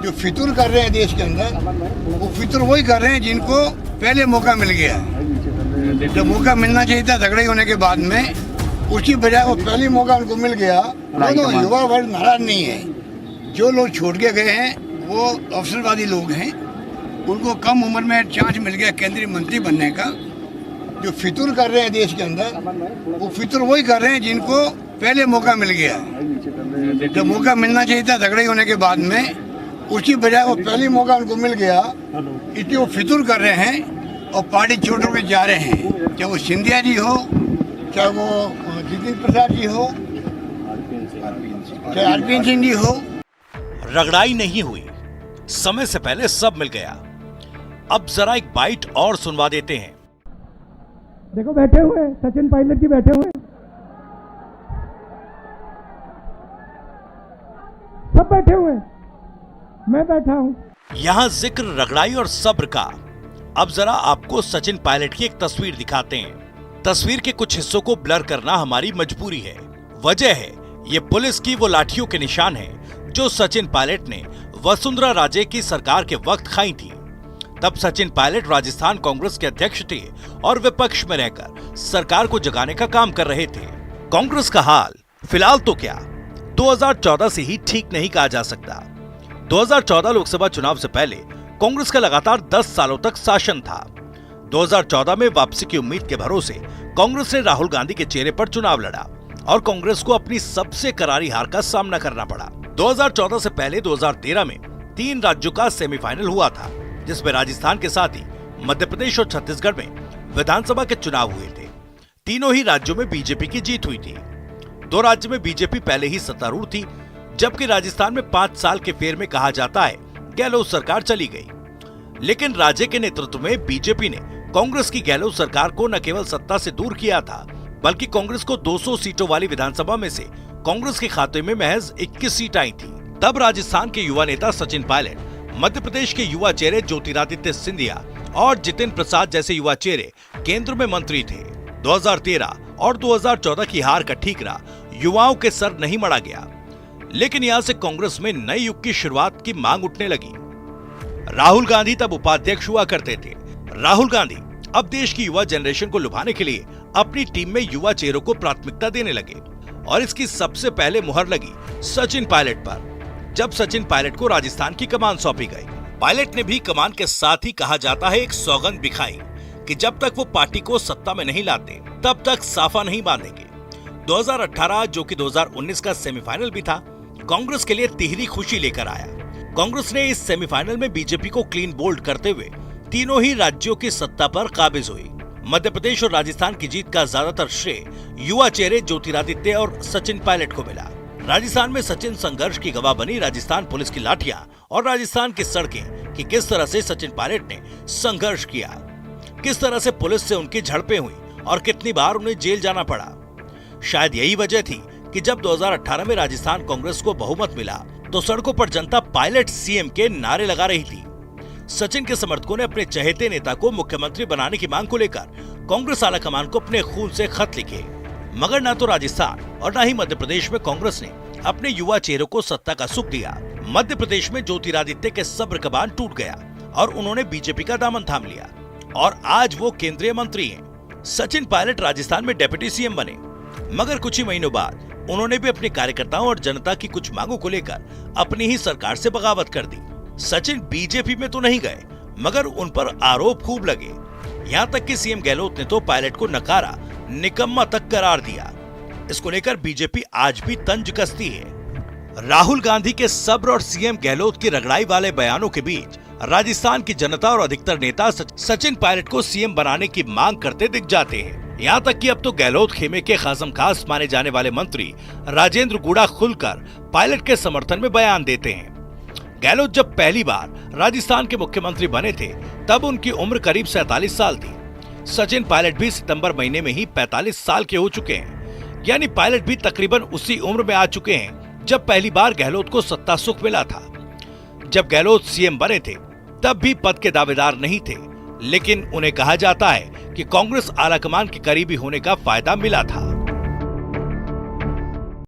जो फितूर कर रहे हैं देश के अंदर, वो फितूर वही कर रहे हैं जिनको पहले मौका मिल गया है। जब मौका मिलना चाहिए था झगड़े होने के बाद में, उसकी बजाय वो पहले मौका उनको मिल गया। दोनों युवा वर्ग नाराज नहीं है। जो लोग छोड़ के गए हैं वो अवसरवादी लोग हैं, उनको कम उम्र में चांस मिल गया केंद्रीय मंत्री बनने का। जो फितूर कर रहे हैं देश के अंदर, वो फितूर वही कर रहे हैं जिनको पहले मौका मिल गया है। जब मौका मिलना चाहिए था झगड़े होने के बाद में, उसकी बजाय वो पहले मौका उनको मिल गया, इसलिए वो फितूर कर रहे हैं और पार्टी छोड़ के जा रहे हैं। चाहे वो सिंधिया जी हो, चाहे वो जितिन प्रसाद जी हो, चाहे आरपीएन सिंह जी हो। रगड़ाई नहीं हुई, समय से पहले सब मिल गया। अब जरा एक बाइट और सुनवा देते हैं। देखो बैठे हुए हैं, सचिन पायलट जी बैठे हुए हैं, सब बैठे हुए हैं, मैं बैठा हूं। यहाँ जिक्र रगड़ाई और सब्र का। अब जरा आपको सचिन पायलट की एक तस्वीर दिखाते हैं। तस्वीर के कुछ हिस्सों को ब्लर करना हमारी मजबूरी है। वजह है ये पुलिस की वो लाठियों के निशान हैं जो सचिन पायलट ने वसुंधरा राजे की सरकार के वक्त खाई थी। तब सचिन पायलट राजस्थान कांग्रेस के अध्यक्ष थे और विपक्ष में रहकर सरकार को जगाने का काम कर रहे थे। कांग्रेस का हाल फिलहाल तो क्या 2014 से ही ठीक नहीं कहा जा सकता। 2014 लोकसभा चुनाव से पहले कांग्रेस का लगातार 10 सालों तक शासन था। 2014 में वापसी की उम्मीद के भरोसे कांग्रेस ने राहुल गांधी के चेहरे पर चुनाव लड़ा और कांग्रेस को अपनी सबसे करारी हार का सामना करना पड़ा। 2014 से पहले 2013 में 3 राज्यों का सेमीफाइनल हुआ था, जिसमें राजस्थान के साथ ही मध्य प्रदेश और छत्तीसगढ़ में विधानसभा के चुनाव हुए थे। तीनों ही राज्यों में बीजेपी की जीत हुई थी। 2 राज्यों में बीजेपी पहले ही सत्तारूढ़ थी, जबकि राजस्थान में 5 साल के फेर में कहा जाता है गहलोत सरकार चली गई। लेकिन राज्य के नेतृत्व में बीजेपी ने कांग्रेस की गहलोत सरकार को न केवल सत्ता से दूर किया था, बल्कि कांग्रेस को 200 सीटों वाली विधानसभा में से कांग्रेस के खाते में महज 21 सीट आई थी। तब राजस्थान के युवा नेता सचिन पायलट, मध्य प्रदेश के युवा चेहरे ज्योतिरादित्य सिंधिया और जितिन प्रसाद जैसे युवा चेहरे केंद्र में मंत्री थे। 2013 और 2014 की हार का ठीकरा युवाओं के सर नहीं मढ़ा गया, लेकिन यहां से कांग्रेस में नए युग की शुरुआत की मांग उठने लगी। राहुल गांधी तब उपाध्यक्ष हुआ करते थे। राहुल गांधी अब देश की युवा जनरेशन को लुभाने के लिए अपनी टीम में युवा चेहरों को प्राथमिकता देने लगे और इसकी सबसे पहले मुहर लगी सचिन पायलट पर, जब सचिन पायलट को राजस्थान की कमान सौंपी गई। पायलट ने भी कमान के साथ ही कहा जाता है एक सौगंध दिखाई कि जब तक वो पार्टी को सत्ता में नहीं लाते तब तक साफा नहीं बांधेंगे। 2018 जो कि 2019 का सेमीफाइनल भी था, कांग्रेस के लिए तिहरी खुशी लेकर आया। कांग्रेस ने इस सेमीफाइनल में बीजेपी को क्लीन बोल्ड करते हुए तीनों ही राज्यों की सत्ता पर काबिज हुई। मध्य प्रदेश और राजस्थान की जीत का ज्यादातर श्रेय युवा चेहरे ज्योतिरादित्य और सचिन पायलट को मिला। राजस्थान में सचिन संघर्ष की गवाह बनी राजस्थान पुलिस की लाठियां और राजस्थान की सड़कें कि किस तरह से सचिन पायलट ने संघर्ष किया, किस तरह से पुलिस से उनकी झड़पें हुई और कितनी बार उन्हें जेल जाना पड़ा। शायद यही वजह थी कि जब 2018 में राजस्थान कांग्रेस को बहुमत मिला तो सड़कों पर जनता पायलट सीएम के नारे लगा रही थी। सचिन के समर्थकों ने अपने चहेते नेता को मुख्यमंत्री बनाने की मांग को लेकर कांग्रेस आलाकमान को अपने खून से खत लिखे, मगर न तो राजस्थान और न ही मध्य प्रदेश में कांग्रेस ने अपने युवा चेहरों को सत्ता का सुख दिया। मध्य प्रदेश में ज्योतिरादित्य के सब्र का बांध टूट गया और उन्होंने बीजेपी का दामन थाम लिया और आज वो केंद्रीय मंत्री हैं। सचिन पायलट राजस्थान में डिप्टी सीएम बने, मगर कुछ ही महीनों बाद उन्होंने भी अपने कार्यकर्ताओं और जनता की कुछ मांगों को लेकर अपनी ही सरकार से बगावत कर दी। सचिन बीजेपी में तो नहीं गए, मगर उन पर आरोप खूब लगे। यहाँ तक कि सीएम गहलोत ने तो पायलट को नकारा, निकम्मा तक करार दिया। इसको लेकर बीजेपी आज भी तंज कसती है। राहुल गांधी के सब्र और सीएम गहलोत की रगड़ाई वाले बयानों के बीच राजस्थान की जनता और अधिकतर नेता सचिन पायलट को सीएम बनाने की मांग करते दिख जाते हैं। यहाँ तक कि अब तो गहलोत खेमे के खासम खास माने जाने वाले मंत्री राजेंद्र गुड़ा खुलकर पायलट के समर्थन में बयान देते हैं। गहलोत जब पहली बार राजस्थान के मुख्यमंत्री बने थे तब उनकी उम्र करीब 47 साल थी। सचिन पायलट भी सितंबर महीने में ही 45 साल के हो चुके हैं, यानी पायलट भी तकरीबन उसी उम्र में आ चुके हैं जब पहली बार गहलोत को सत्ता सुख मिला था। जब गहलोत सीएम बने थे तब भी पद के दावेदार नहीं थे, लेकिन उन्हें कहा जाता है कि कांग्रेस आलाकमान के करीबी होने का फायदा मिला था।